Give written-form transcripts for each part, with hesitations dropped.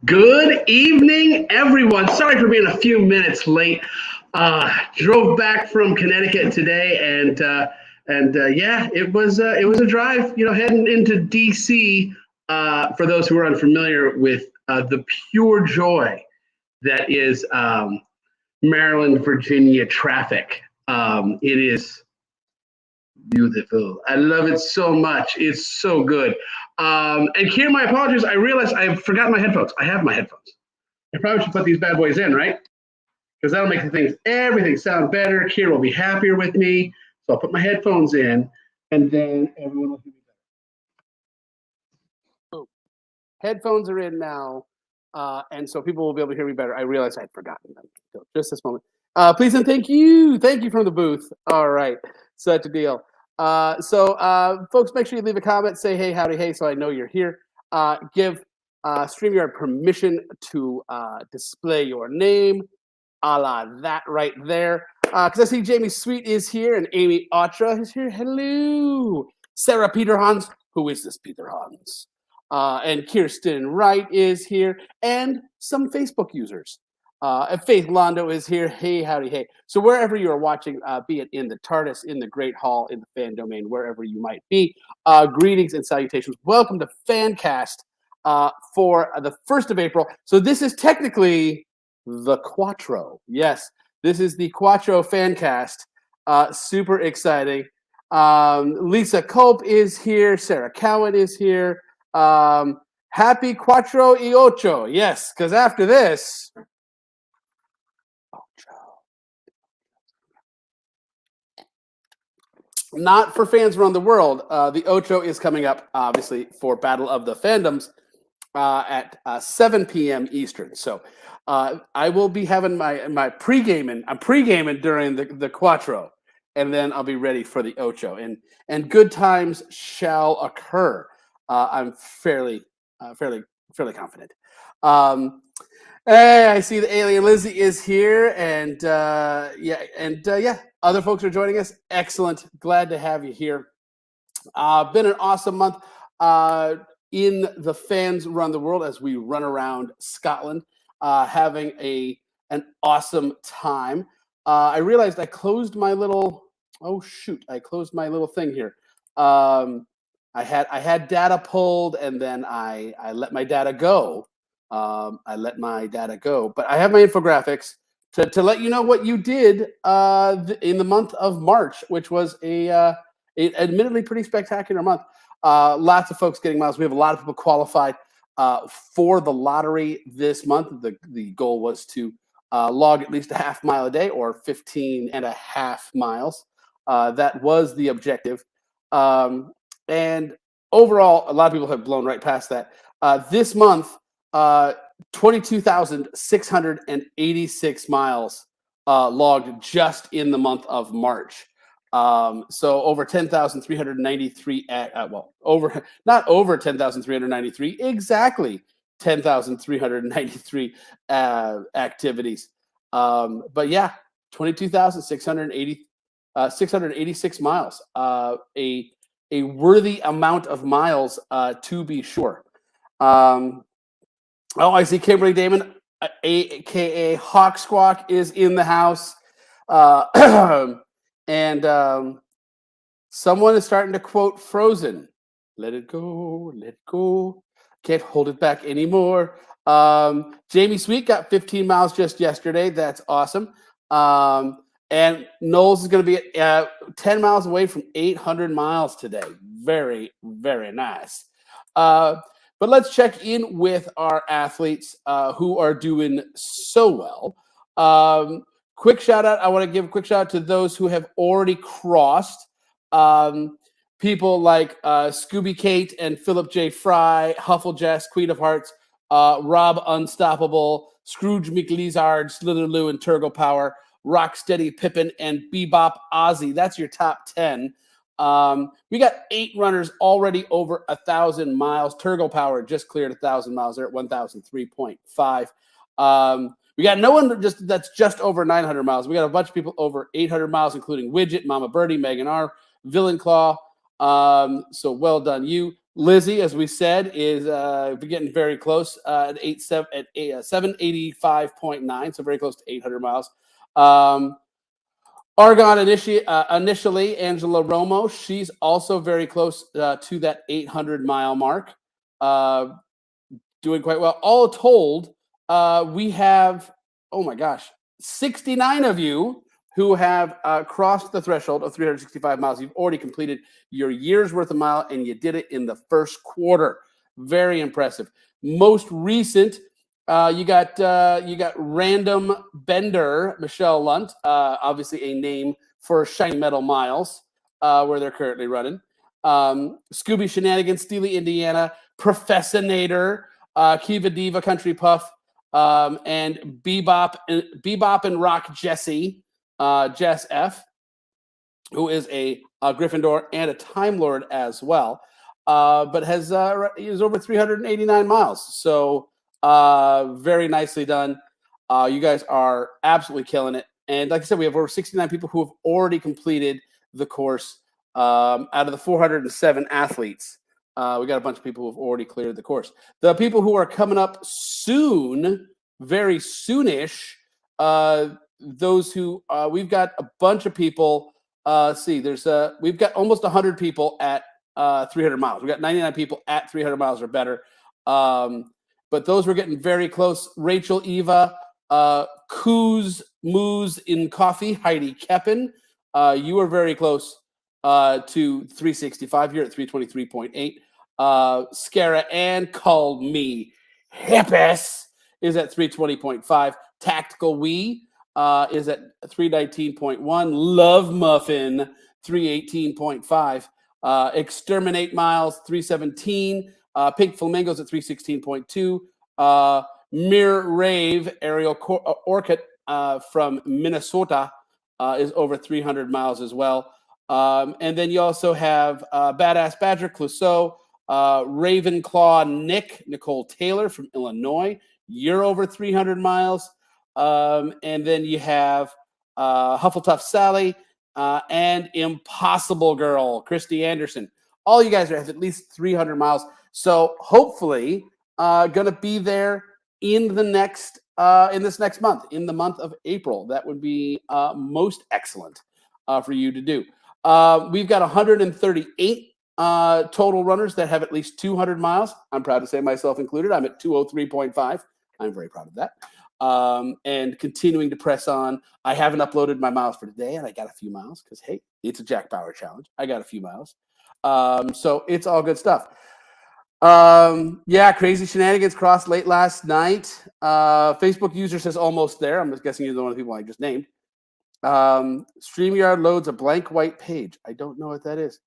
Good evening, everyone. Sorry for being a few minutes late. Drove back from Connecticut today, and yeah, it was a drive. Heading into DC. For those who are unfamiliar with the pure joy that is Maryland, Virginia traffic. It is beautiful. I love it so much. It's so good. And here, my apologies. I realized I forgot my headphones. I have my headphones. I probably should put these bad boys in, right? Because that'll make everything sound better. Kier will be happier with me. So I'll put my headphones in, and then everyone will hear me better. Oh, headphones are in now, and so people will be able to hear me better. I realized I'd forgotten them. So just this moment. Please and thank you. Thank you from the booth. All right. Such a deal. Folks, make sure you leave a comment. Say, hey, howdy, hey, so I know you're here. Give StreamYard permission to display your name, a la that right there. Because I see Jamie Sweet is here and Amy Otra is here. Hello. Sarah Peterhans. Who is this Peter Hans? And Kirsten Wright is here. And some Facebook users. And Faith Londo is here. Hey, howdy, hey. So wherever you are watching, be it in the TARDIS, in the Great Hall, in the fan domain, wherever you might be, greetings and salutations. Welcome to FANCAST for the 1st of April. So this is technically the Quattro. Yes, this is the Quattro FANCAST. Super exciting. Lisa Culp is here. Sarah Cowan is here. Happy Quattro y Ocho. Yes, because after this... Not for fans around the world. The Ocho is coming up, obviously, for Battle of the Fandoms at 7 p.m. Eastern. So I will be having my pre-gaming. I'm pre-gaming during the Quattro, and then I'll be ready for the Ocho. And good times shall occur. I'm fairly confident. Hey, I see the alien Lizzie is here, and yeah, other folks are joining us. Excellent, glad to have you here. Been an awesome month in the fans around the world as we run around Scotland, having an awesome time. I realized I closed my little. Oh shoot! I closed my little thing here. I had data pulled, and then I let my data go. But I have my infographics to let you know what you did in the month of March, which was a admittedly pretty spectacular month. Lots of folks getting miles. We have a lot of people qualified for the lottery this month. The goal was to log at least a half mile a day, or 15 and a half miles. That was the objective. And overall, a lot of people have blown right past that. This month, 22,686 miles logged just in the month of March. So over 10,393 not over 10,393, exactly 10,393 activities. But yeah, 22,686 miles. A worthy amount of miles to be sure. Oh, I see Kimberly Damon, a.k.a. Hawk Squawk, is in the house. And someone is starting to quote Frozen. Let it go, let it go. Can't hold it back anymore. Jamie Sweet got 15 miles just yesterday. That's awesome. And Knowles is going to be at 10 miles away from 800 miles today. Very, very nice. But let's check in with our athletes who are doing so well. Quick shout out. I want to give a quick shout out to those who have already crossed. People like Scooby Kate and Philip J. Fry, Huffle Jess, Queen of Hearts, Rob Unstoppable, Scrooge McLeazard, Slither Lou, and Turgle Power, Rocksteady Pippin, and Bebop Ozzy. That's your top 10. We got 8 runners already over 1,000 miles. Turgle Power just cleared 1,000 miles. They're at 1,003.5. We got no one that's just over 900 miles. We got a bunch of people over 800 miles, including Widget, Mama Birdie, Megan R, Villain Claw. So well done, you. Lizzie, as we said, is getting very close at 785.9, so very close to 800 miles. Argonne initially, Angela Romo, she's also very close to that 800-mile mark, doing quite well. All told, we have, oh my gosh, 69 of you who have crossed the threshold of 365 miles. You've already completed your year's worth of mile, and you did it in the first quarter. Very impressive. Most recent, you got Random Bender, Michelle Lunt, obviously a name for Shiny Metal Miles, where they're currently running. Scooby Shenanigans, Steely, Indiana, Professinator, Kiva Diva, Country Puff, and Bebop and Rock Jesse, Jess F, who is a Gryffindor and a Time Lord as well, but is over 389 miles. So very nicely done. You guys are absolutely killing it. And like I said, we have over 69 people who have already completed the course out of the 407 athletes. We got a bunch of people who have already cleared the course. The people who are coming up soon, very soonish, those who we've got a bunch of people. We've got almost 100 people at 300 miles. We got 99 people at 300 miles or better. But those were getting very close. Rachel Eva, Coos Moose in Coffee, Heidi Keppen. You were very close to 365. You're at 323.8. Scara Ann, Call Me Hippus, is at 320.5. Tactical Wee is at 319.1. Love Muffin, 318.5. Exterminate Miles, 317. Pink Flamingos at 316.2. Mirror Rave, Ariel Orchid from Minnesota is over 300 miles as well. And then you also have Badass Badger Clouseau, Ravenclaw Nicole Taylor from Illinois. You're over 300 miles. And then you have Hufflepuff Sally and Impossible Girl, Christy Anderson. All you guys have at least 300 miles. So hopefully going to be there in this next month, in the month of April. That would be most excellent for you to do. We've got 138 total runners that have at least 200 miles. I'm proud to say myself included. I'm at 203.5. I'm very proud of that. And continuing to press on. I haven't uploaded my miles for today, and I got a few miles because, hey, it's a Jack Bauer challenge. I got a few miles. So it's all good stuff. Yeah, Crazy Shenanigans crossed late last night. Facebook user says almost there. I'm just guessing you're the one of the people I just named. StreamYard loads a blank white page. I don't know what that is.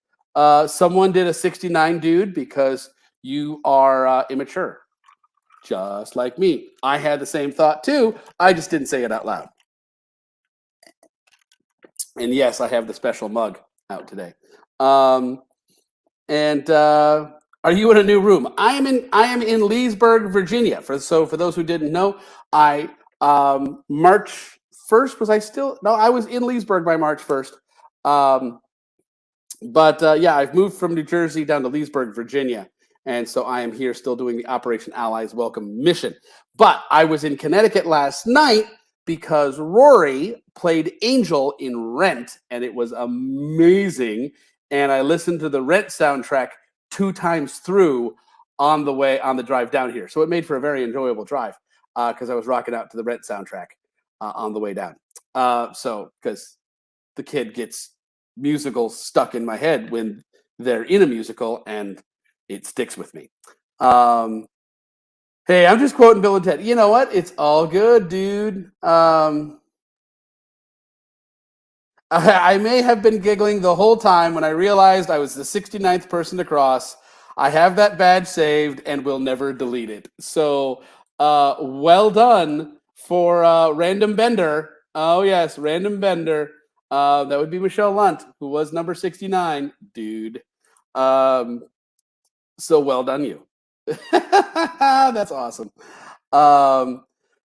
Someone did a 69 dude because you are immature. Just like me. I had the same thought too. I just didn't say it out loud. And yes, I have the special mug out today. Are you in a new room? I am in Leesburg, Virginia. For those who didn't know, I March 1st was I still no, I was in Leesburg by March 1st. Yeah, I've moved from New Jersey down to Leesburg, Virginia. And so I am here still doing the Operation Allies Welcome mission. But I was in Connecticut last night because Rory played Angel in Rent, and it was amazing. And I listened to the Rent soundtrack 2 times through on the drive down here. So it made for a very enjoyable drive because I was rocking out to the Rent soundtrack on the way down. Because the kid gets musicals stuck in my head when they're in a musical, and it sticks with me. Hey, I'm just quoting Bill and Ted. You know what? It's all good, dude. I may have been giggling the whole time when I realized I was the 69th person to cross. I have that badge saved and will never delete it. So, well done for Random Bender. Oh, yes, Random Bender. That would be Michelle Lunt, who was number 69, dude. So well done, you. That's awesome.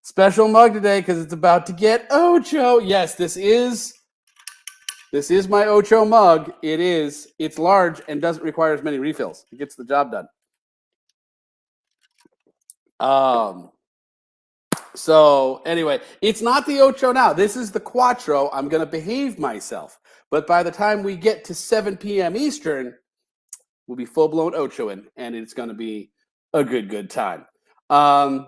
Special mug today because it's about to get Ocho. Yes, this is This is my Ocho mug. It's large and doesn't require as many refills. It gets the job done. So anyway, it's not the Ocho now. This is the Quattro. I'm going to behave myself. But by the time we get to 7 p.m. Eastern, we'll be full-blown Ochoing, and it's going to be a good time. All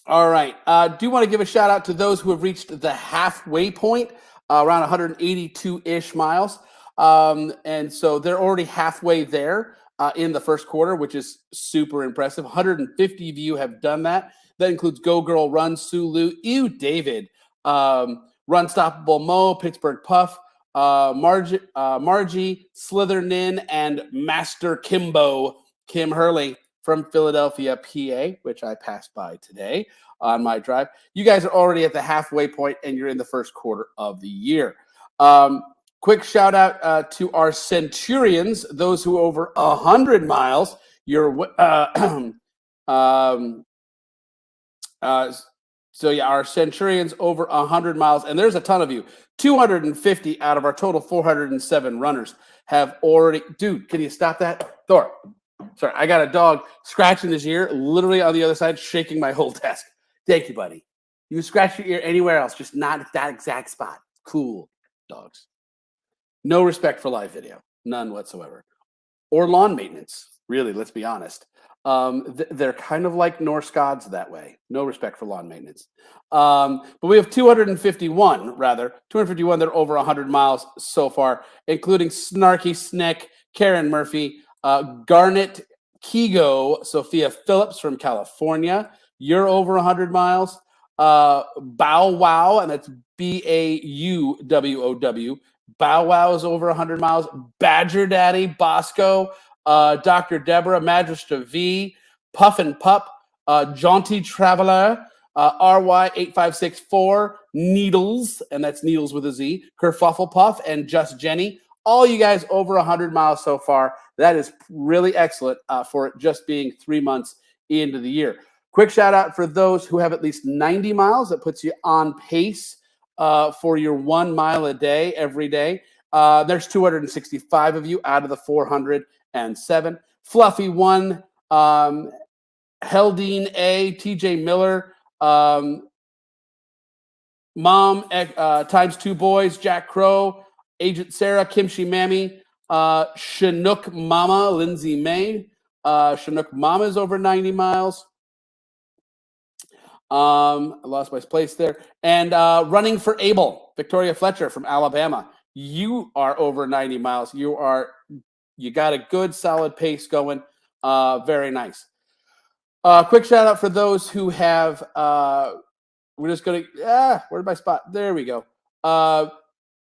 right. Do want to give a shout out to those who have reached the halfway point, around 182-ish miles. And so they're already halfway there in the first quarter, which is super impressive. 150 of you have done that. That includes Go Girl Run, Sulu, Ew David, Run Stoppable Mo, Pittsburgh Puff, Margie, Slither Nin, and Master Kimbo, Kim Hurley from Philadelphia, PA, which I passed by today on my drive. You guys are already at the halfway point, and you're in the first quarter of the year. Quick shout out to our Centurions, those who are over 100 miles. Our Centurions over 100 miles, and there's a ton of you. 250 out of our total 407 runners have already. Dude, can you stop that? Thor, sorry, I got a dog scratching his ear, literally on the other side, shaking my whole desk. Thank you, buddy. You can scratch your ear anywhere else, just not at that exact spot. Cool, dogs. No respect for live video, none whatsoever. Or lawn maintenance, really, let's be honest. They're kind of like Norse gods that way. No respect for lawn maintenance. But we have 251 that are over 100 miles so far, including Snarky Snick, Karen Murphy, Garnet Kigo, Sophia Phillips from California. You're over 100 miles. Bow Wow, and that's Bauwow. Bow Wow is over 100 miles. Badger Daddy, Bosco, Dr. Deborah, Magistra V, Puff and Pup, Jaunty Traveler, RY8564, Needles, and that's Needles with a Z, Kerfuffle Puff, and Just Jenny. All you guys over 100 miles so far. That is really excellent for it just being 3 months into the year. Quick shout out for those who have at least 90 miles. That puts you on pace for your 1 mile a day every day. There's 265 of you out of the 407. Fluffy 1, Heldine A, TJ Miller, Mom times 2 boys, Jack Crow, Agent Sarah, Kimchi Mammy, Chinook Mama, Lindsay May. Chinook Mama is over 90 miles. I lost my place there. And Running for Abel, Victoria Fletcher from Alabama. You are over 90 miles. You got a good solid pace going. Very nice. Quick shout out for those who have, we're just going to, where'd my spot? There we go.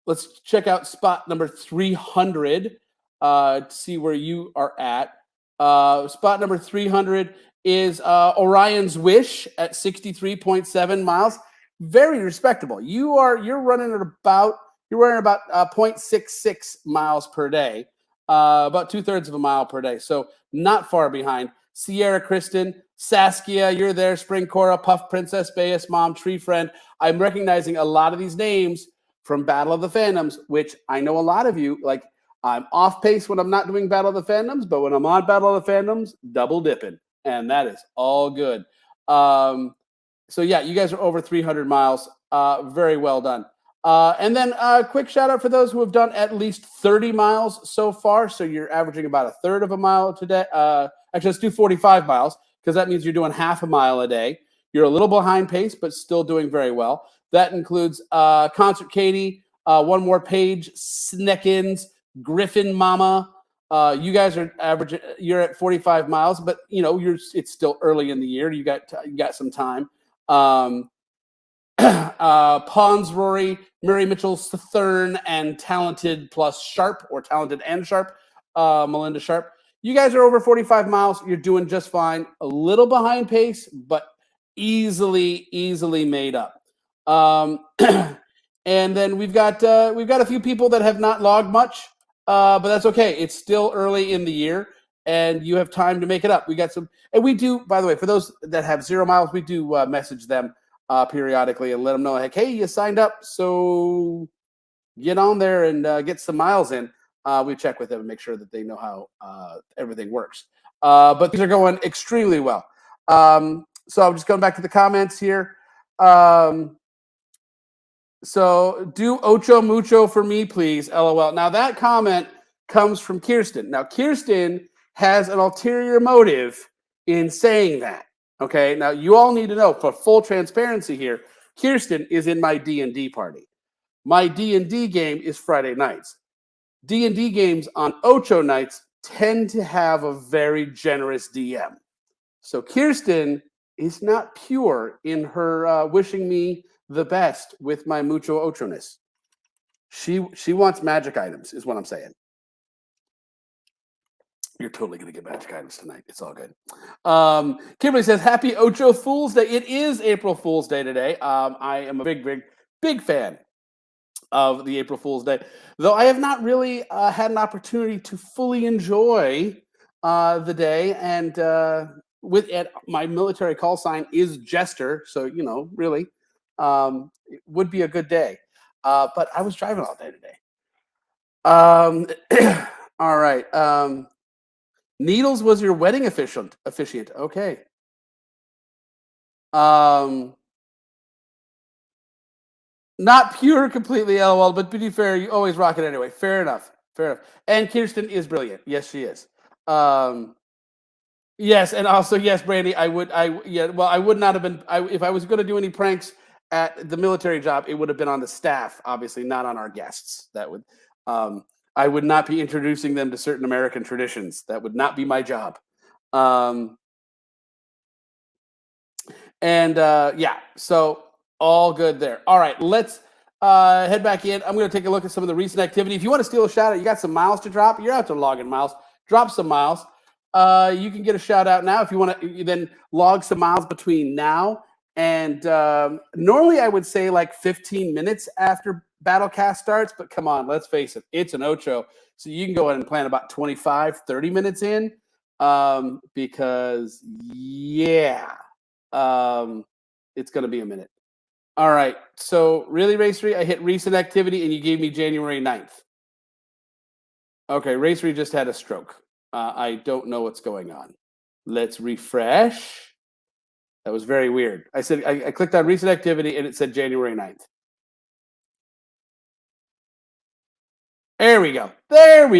Let's check out spot number 300 to see where you are at. Spot number 300 is Orion's Wish at 63.7 miles. Very respectable. You're running about 0.66 miles per day, about 2/3 of a mile per day. So not far behind. Sierra Kristen, Saskia, you're there. Spring Cora, Puff Princess, Bayus Mom, Tree Friend. I'm recognizing a lot of these names from Battle of the Fandoms, which I know a lot of you like. I'm off pace when I'm not doing Battle of the Fandoms, but when I'm on Battle of the Fandoms, double dipping. And that is all good. So yeah, you guys are over 300 miles. Very well done. And then a quick shout out for those who have done at least 30 miles so far. So you're averaging about 1/3 of a mile today. Actually, let's do 45 miles because that means you're doing half a mile a day. You're a little behind pace, but still doing very well. That includes Concert Katie, One More Page, Sneckins, Griffin Mama. You guys are averaging. You're at 45 miles, but it's still early in the year. You got some time. Pons Rory, Murray Mitchell, Sathern, and Talented plus Sharp, or Talented and Sharp, Melinda Sharp. You guys are over 45 miles. You're doing just fine. A little behind pace, but easily made up. And then we've got a few people that have not logged much. But that's okay. It's still early in the year, and you have time to make it up. We got some, and we do, by the way, for those that have 0 miles, we do message them periodically and let them know, like, hey, you signed up, so get on there and get some miles in. We check with them and make sure that they know how everything works. But these are going extremely well. So I'm just going back to the comments here. So do ocho mucho for me, please. LOL. Now that comment comes from Kirsten. Now Kirsten has an ulterior motive in saying that. Okay. Now you all need to know, for full transparency here, Kirsten is in my D&D party. My D&D game is Friday nights. D&D games on Ocho nights tend to have a very generous DM. So Kirsten is not pure in her wishing me the best with my mucho ocho-ness. She wants magic items, is what I'm saying. You're totally going to get magic items tonight. It's all good. Kimberly says, Happy Ocho Fool's Day. It is April Fool's Day today. I am a big fan of the April Fool's Day, though I have not really had an opportunity to fully enjoy the day. And my military call sign is Jester, so really, it would be a good day. But I was driving all day today. All right. Needles was your wedding officiant. Okay. Not pure completely, LOL, but to be fair, you always rock it anyway. Fair enough. And Kirsten is brilliant. Yes, she is. Yes, and also yes, Brandy. I would not have been. If I was going to do any pranks at the military job, it would have been on the staff, obviously, not on our guests. That would. I would not be introducing them to certain American traditions. That would not be my job. So all good there. All right, let's head back in. I'm going to take a look at some of the recent activity. If you want to steal a shout out, you got some miles to drop. You're out to log in miles. Drop some miles. You can get a shout out now if you want to. Then log some miles between now and normally I would say like 15 minutes after Battlecast starts. But come on, let's face it, it's an Ocho, so you can go ahead and plan about 25, 30 minutes in because it's going to be a minute. All right. So really, Racery, I hit recent activity and you gave me January 9th. Okay. Racery just had a stroke. I don't know what's going on. Let's refresh. That was very weird. I said, I clicked on recent activity and it said January 9th. There we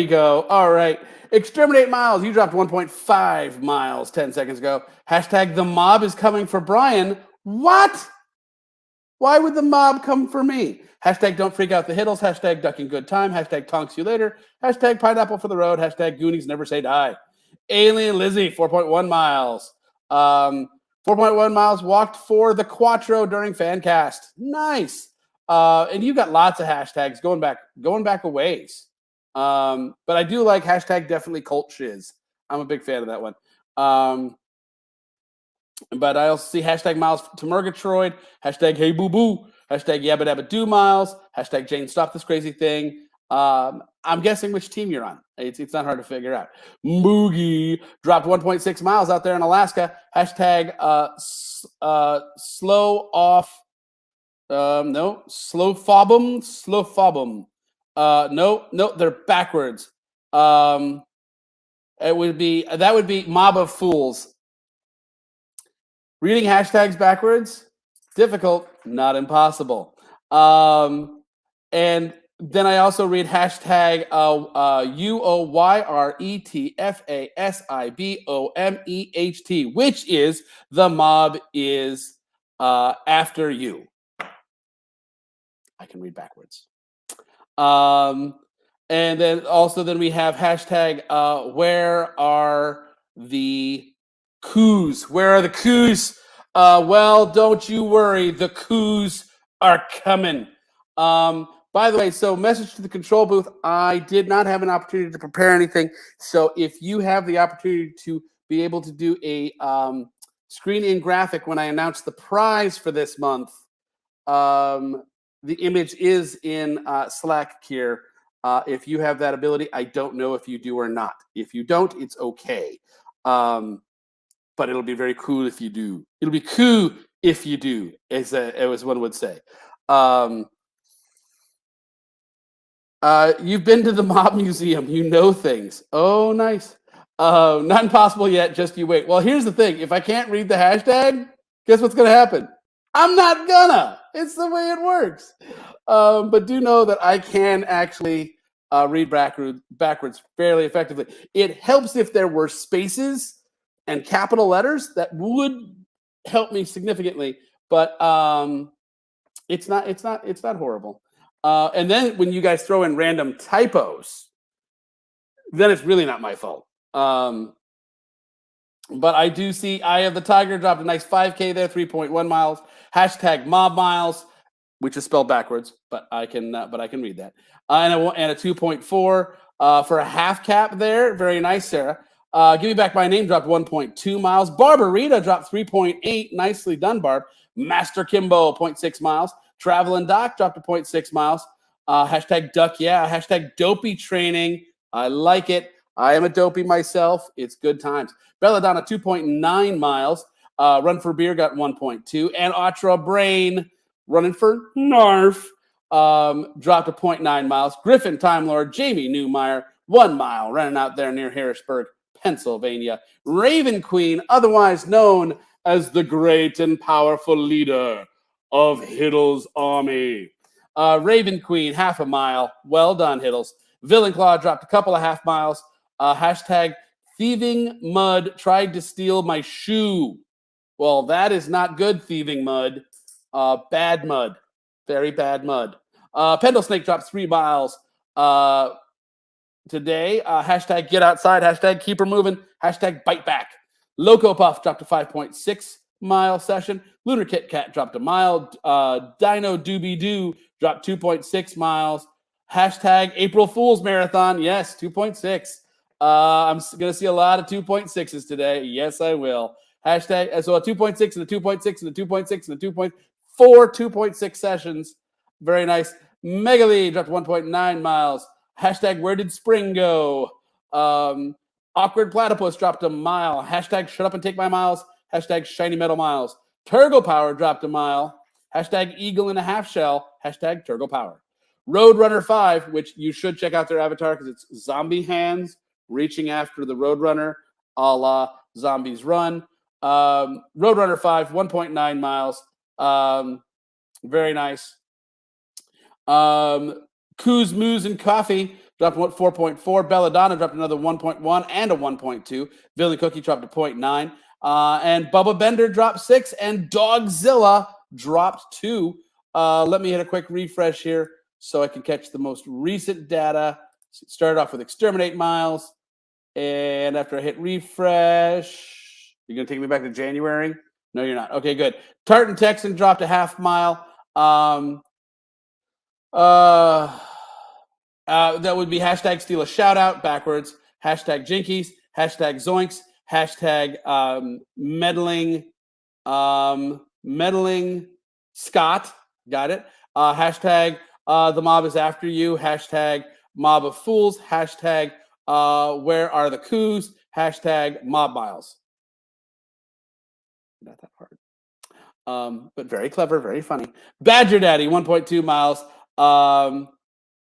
go. All right. Exterminate Miles. You dropped 1.5 miles 10 seconds ago. Hashtag the mob is coming for Brian. What? Why would the mob come for me? Hashtag don't freak out the Hiddles. Hashtag ducking good time. Hashtag tonks you later. Hashtag pineapple for the road. Hashtag Goonies never say die. Alien Lizzie, 4.1 miles. 4.1 miles walked for the Quattro during FANCAST. Nice. And you've got lots of hashtags going back a ways. But I do like hashtag definitely cult shiz. I'm a big fan of that one. But I also see hashtag Miles to Murgatroyd, hashtag Hey Boo Boo, hashtag Yabba Dabba Do Miles, hashtag Jane Stop This Crazy Thing. I'm guessing which team you're on. It's not hard to figure out. Moogie dropped 1.6 miles out there in Alaska. Hashtag slow off. No, slow fobum. No, they're backwards. That would be Mob of Fools. Reading hashtags backwards, difficult, not impossible. And then I also read hashtag UOYRETFASIBOMEHT, which is the mob is after you. I can read backwards. And then we have hashtag where are the coups? Where are the coups? Well, don't you worry. The coups are coming. By the way, so message to the control booth. I did not have an opportunity to prepare anything. So if you have the opportunity to be able to do a screen-in graphic when I announce the prize for this month, the image is in Slack here. If you have that ability, I don't know if you do or not. If you don't, it's okay. But it'll be very cool if you do. It'll be cool if you do, as one would say. You've been to the Mob Museum. You know things. Oh, nice. Not impossible yet. Just you wait. Well, here's the thing. If I can't read the hashtag, guess what's going to happen? I'm not gonna. It's the way it works. But do know that I can actually read backwards fairly effectively. It helps if there were spaces and capital letters. That would help me significantly. But it's not horrible. And then when you guys throw in random typos, then it's really not my fault. But I do see Eye of the Tiger dropped a nice 5K there, 3.1 miles. Hashtag mob miles, which is spelled backwards, but I can read that. And a 2.4 for a half cap there. Very nice, Sarah. Give Me Back My Name dropped 1.2 miles. Barbarita dropped 3.8. Nicely done, Barb. Master Kimbo, 0.6 miles. Travelin' Doc dropped to 0.6 miles. Hashtag Duck, yeah. Hashtag Dopey Training. I like it. I am a dopey myself. It's good times. Belladonna, 2.9 miles. Run for Beer got 1.2. And Atra Brain, running for Narf, dropped to 0.9 miles. Griffin, Time Lord, Jamie Newmeyer, 1 mile, running out there near Harrisburg, Pennsylvania. Raven Queen, otherwise known as the great and powerful leader of Hiddle's army. Raven Queen, half a mile. Well done, Hiddles. Villain Claw dropped a couple of half miles. Hashtag Thieving Mud tried to steal my shoe. Well, that is not good, Thieving Mud. Bad mud. Very bad mud. Pendle Snake dropped 3 miles today. Hashtag Get Outside. Hashtag Keep Her Moving. Hashtag Bite Back. Loco Puff dropped a 5.6 mile session. Lunar Kit Kat dropped a mile. Dino Doobie Doo dropped 2.6 miles. Hashtag April Fool's Marathon. Yes, 2.6. I'm going to see a lot of 2.6s today. Yes, I will. Hashtag, so a 2.6 and a 2.6 and a 2.6 and a 2.4 2.6 sessions. Very nice. Megalee dropped 1.9 miles. Hashtag Where Did Spring Go? Awkward Platypus dropped a mile. Hashtag Shut Up and Take My Miles. Hashtag Shiny Metal Miles. Turgle Power dropped a mile. Hashtag Eagle in a Half Shell. Hashtag Turgle Power. Roadrunner 5, which you should check out their avatar because it's zombie hands reaching after the Roadrunner, a la Zombies Run. Roadrunner 5, 1.9 miles. Very nice. Coos, Moos, and Coffee dropped 4.4. Belladonna dropped another 1.1 and a 1.2. Billy Cookie dropped a 0.9. And Bubba Bender dropped 6. And Dogzilla dropped 2. Let me hit a quick refresh here so I can catch the most recent data. Started off with Exterminate Miles. And after I hit refresh, you're going to take me back to January? No, you're not. Okay, good. Tartan Texan dropped a half mile. That would be hashtag Steal a Shout Out backwards. Hashtag Jinkies. Hashtag Zoinks. Hashtag meddling Scott. Got it. Hashtag The Mob is After You. Hashtag Mob of Fools. Hashtag Where Are the Coups? Hashtag Mob Miles. Not that hard. But very clever, very funny. Badger Daddy, 1.2 miles.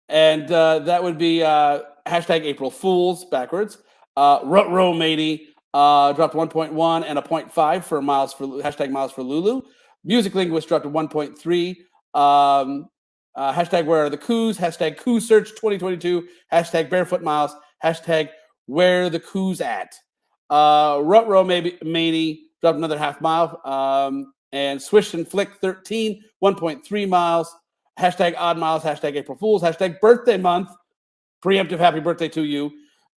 And that would be hashtag April Fools backwards. Rutro Matey dropped 1.1 and a 0.5 for miles for hashtag Miles for Lulu. Music Linguist dropped a 1.3. Hashtag Where Are the Coups? Hashtag Coup Search 2022. Hashtag Barefoot Miles. Hashtag Where the Coups At. Rutro Matey dropped another half mile. And Swish and Flick 13, 1.3 miles. Hashtag Odd Miles. Hashtag April Fools. Hashtag Birthday Month. Preemptive happy birthday to you.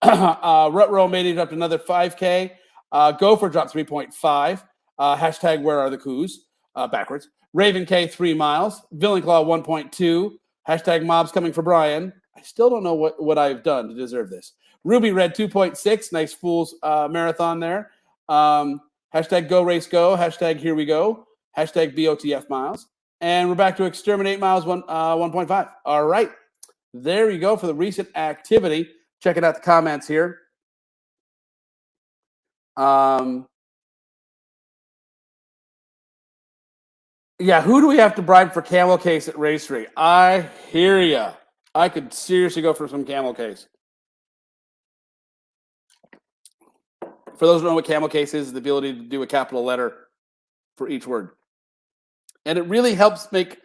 Rutro Matey dropped another 5K. Gopher dropped 3.5. Hashtag Where Are the Coups? Backwards. Raven K, 3 miles. Villain Claw, 1.2. Hashtag Mobs Coming for Brian. I still don't know what I've done to deserve this. Ruby Red, 2.6. Nice Fools marathon there. Hashtag Go Race Go. Hashtag Here We Go. Hashtag BOTF Miles. And we're back to Exterminate Miles 1.5. All right. There you go for the recent activity. Checking out the comments here. Yeah, who do we have to bribe for camel case at Racery? I hear ya. I could seriously go for some camel case. For those who don't know what camel case is, the ability to do a capital letter for each word. And it really helps make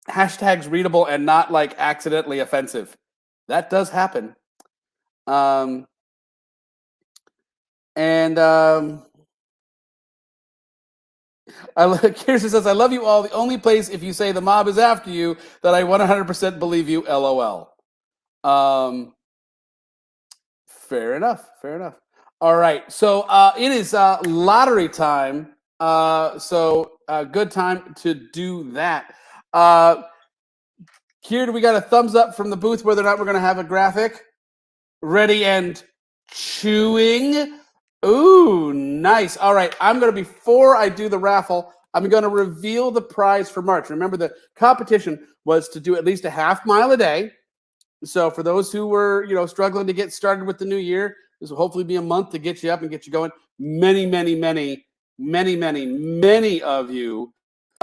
hashtags readable and not like accidentally offensive. That does happen. And Kirsten says, I love you all. The only place if you say the mob is after you that I 100% believe you, LOL. Fair enough. Fair enough. All right. So it is lottery time. Good time to do that. Here, we got a thumbs up from the booth whether or not we're going to have a graphic. Ready and chewing. Ooh, nice. All right. Before I do the raffle, I'm going to reveal the prize for March. Remember, the competition was to do at least a half mile a day. So for those who were, struggling to get started with the new year, this will hopefully be a month to get you up and get you going. Many of you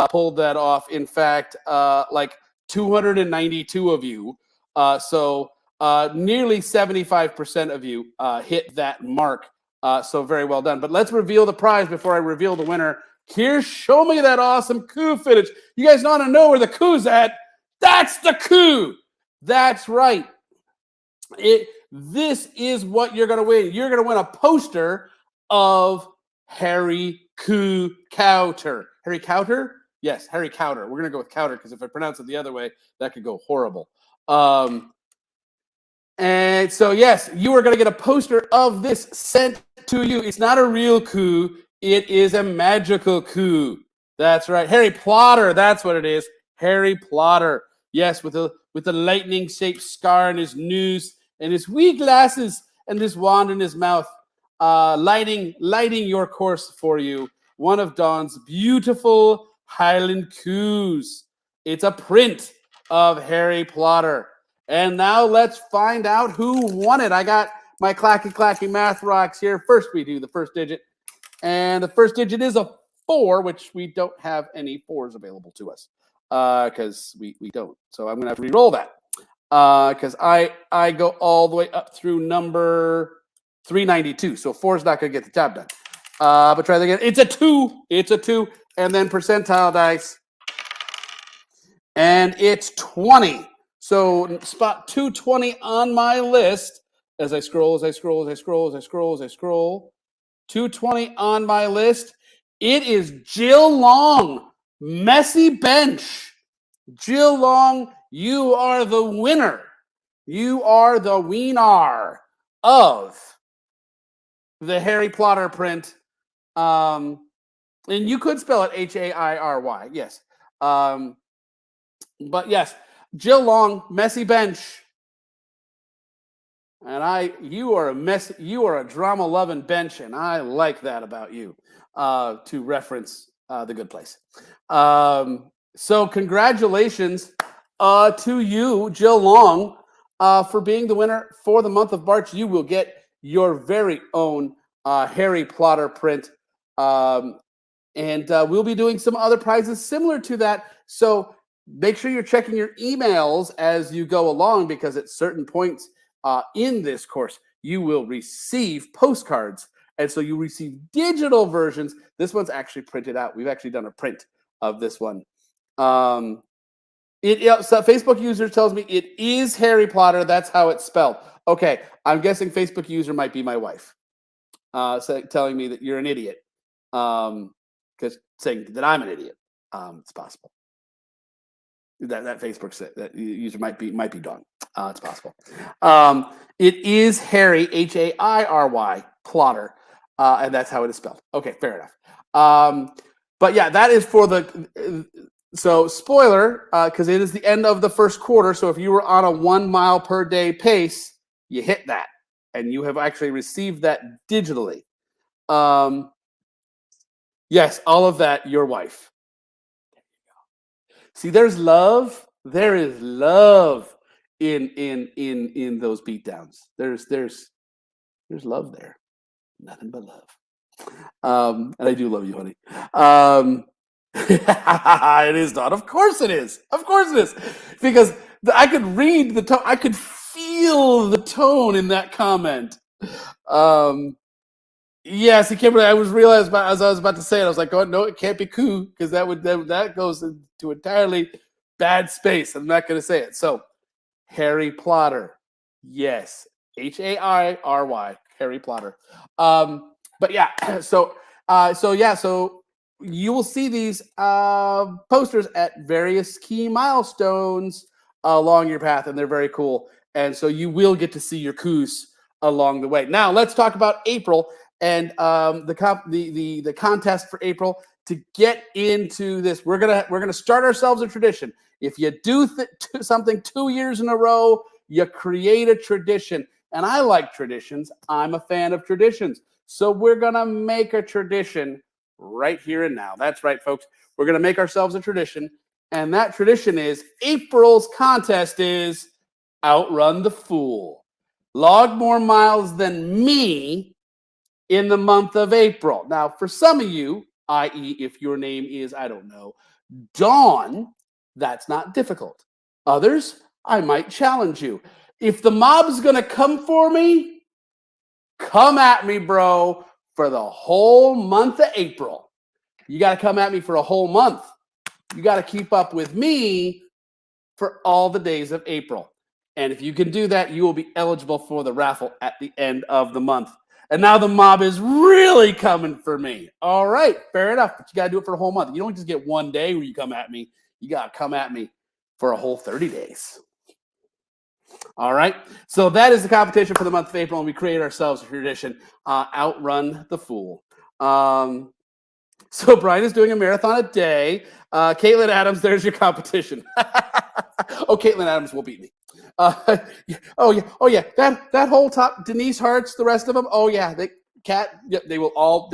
pulled that off. In fact, like 292 of you. Nearly 75% of you hit that mark. So very well done. But let's reveal the prize before I reveal the winner. Here, show me that awesome coup footage. You guys want to know where the coup's at? That's the coup. That's right. This is what you're going to win. You're going to win a poster of Harry Cowter. Harry Cowter? Yes, Harry Cowter. We're going to go with Cowter because if I pronounce it the other way, that could go horrible. And so, yes, you are going to get a poster of this sent to you. It's not a real coup. It is a magical coup. That's right. Harry Potter. That's what it is. Harry Potter. Yes, with the lightning-shaped scar in his nose and his wee glasses and his wand in his mouth, lighting your course for you. One of Dawn's beautiful Highland coups. It's a print of Harry Potter. And now let's find out who won it. I got my clacky math rocks here. First, we do the first digit. And the first digit is a 4, which we don't have any 4s available to us because we don't. So I'm going to have to re-roll that because I go all the way up through number 392. So 4 is not going to get the job done. But try that again. It's a 2. It's a 2. And then percentile dice. And it's 20. So spot 220 on my list as I scroll. 220 on my list. It is Jill Long, Messy Bench. Jill Long, you are the winner. You are the winner of the Harry Potter print. And you could spell it H-A-I-R-Y. Yes. But yes, Jill Long, Messy Bench. And you are a drama-loving bench, and I like that about you, to reference The Good Place. So congratulations to you, Jill Long, for being the winner for the month of March. You will get your very own Harry Potter print. And we'll be doing some other prizes similar to that. So make sure you're checking your emails as you go along, because at certain points in this course, you will receive postcards. And so you receive digital versions. This one's actually printed out. We've actually done a print of this one. So Facebook user tells me it is Harry Potter. That's how it's spelled. Okay, I'm guessing Facebook user might be my wife, telling me that you're an idiot. Because saying that I'm an idiot, it's possible. That Facebook said that user might be Dawn. It's possible. It is Harry, H-A-I-R-Y, Plotter, and that's how it is spelled. Okay, fair enough. But yeah, that is for the. So spoiler, because it is the end of the first quarter. So if you were on a 1 mile per day pace, you hit that, and you have actually received that digitally. Yes, all of that, your wife. See, there's love. There is love in those beatdowns. There's love there. Nothing but love. And I do love you, honey. It is not. Of course it is. Of course it is. Because I could read the tone. I could feel the tone in that comment. Yes, he came. I was realized as I was about to say it. I was like, "Oh no, it can't be coup because that goes into entirely bad space." I'm not going to say it. So, Harry Plotter, yes, Harry, Harry Plotter. But yeah, so you will see these posters at various key milestones along your path, and they're very cool. And so you will get to see your coups along the way. Now let's talk about April and the contest for April. To get into this, we're gonna start ourselves a tradition. If you do something 2 years in a row, you create a tradition. And I like traditions. I'm a fan of traditions. So we're gonna make a tradition right here and now. That's right, folks. We're gonna make ourselves a tradition, and that tradition is April's contest is outrun the fool. Log more miles than me in the month of April. Now, for some of you, i.e., if your name is, I don't know, Dawn, that's not difficult. Others, I might challenge you. If the mob's going to come for me, come at me, bro, for the whole month of April. You got to come at me for a whole month. You got to keep up with me for all the days of April. And if you can do that, you will be eligible for the raffle at the end of the month. And now the mob is really coming for me. All right, fair enough. But you got to do it for a whole month. You don't just get one day where you come at me. You got to come at me for a whole 30 days. All right. So that is the competition for the month of April. And we create ourselves a tradition, outrun the fool. So Brian is doing a marathon a day. Caitlin Adams, there's your competition. Oh, Caitlin Adams will beat me. Oh yeah. That whole top, Denise Hart's, the rest of them. Oh yeah, they will all.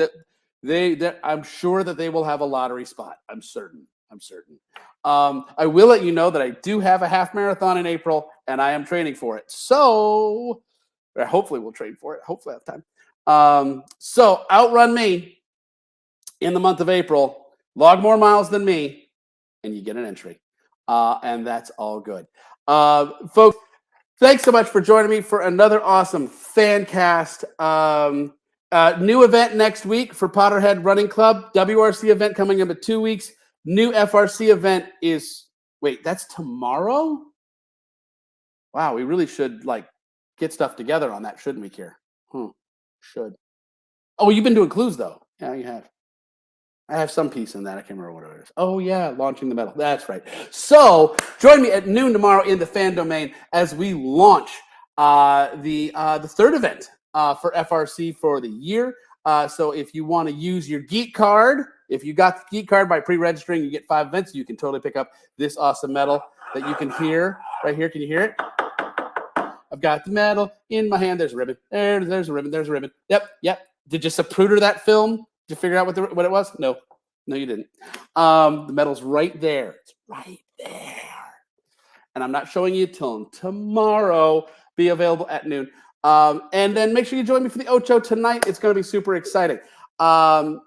I'm sure that they will have a lottery spot. I'm certain. I will let you know that I do have a half marathon in April, and I am training for it. So hopefully we'll train for it. Hopefully I have time. So outrun me in the month of April. Log more miles than me, and you get an entry. And that's all good. Folks, thanks so much for joining me for another awesome FANCAST. New event next week for Potterhead Running Club. WRC event coming up in 2 weeks. New FRC event is, wait, that's tomorrow? Wow, we really should get stuff together on that, shouldn't we, Kier? Should. Oh, you've been doing clues though. Yeah, you have. I have some piece in that. I can't remember what it is. Oh, yeah, launching the medal. That's right. So join me at noon tomorrow in the fan domain as we launch the third event for FRC for the year. So if you want to use your Geek card, if you got the Geek card by pre-registering, you get 5 events. You can totally pick up this awesome medal that you can hear right here. Can you hear it? I've got the medal in my hand. There's a ribbon. There's a ribbon. There's a ribbon. Yep. Did you Zapruder that film? Did you figure out what it was? No, you didn't. The medal's right there. It's right there. And I'm not showing you till tomorrow. Be available at noon. And then make sure you join me for the Ocho tonight. It's going to be super exciting. But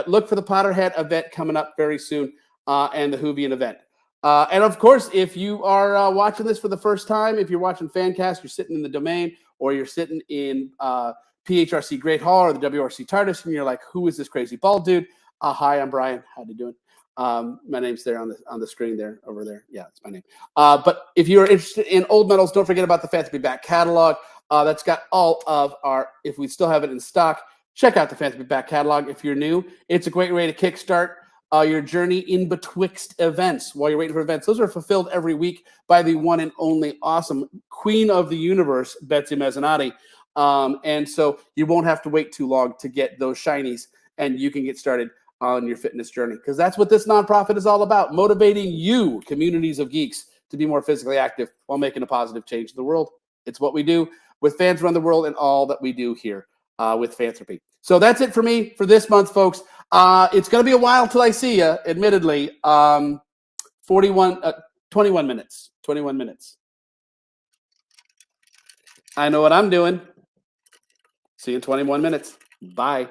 look for the Potterhead event coming up very soon and the Whovian event. And of course, if you are watching this for the first time, if you're watching FANCAST, you're sitting in the domain or you're sitting in PHRC Great Hall or the WRC TARDIS, and you're like, who is this crazy bald dude? Hi, I'm Brian. How you doing? My name's there on the screen there, over there. Yeah, that's my name. But if you're interested in old medals, don't forget about the Fantasy Back catalog. That's got all of our, if we still have it in stock, check out the Fantasy Back catalog. If you're new, it's a great way to kickstart your journey in betwixt events while you're waiting for events. Those are fulfilled every week by the one and only awesome Queen of the Universe, Betsy Mezzanotte. And so you won't have to wait too long to get those shinies, and you can get started on your fitness journey, because that's what this nonprofit is all about, motivating you, communities of geeks, to be more physically active while making a positive change in the world. It's what we do with Fans Around the World and all that we do here with Fanthropy. So that's it for me for this month, folks. It's going to be a while till I see you, admittedly. 21 minutes. 21 minutes. I know what I'm doing. See you in 21 minutes. Bye.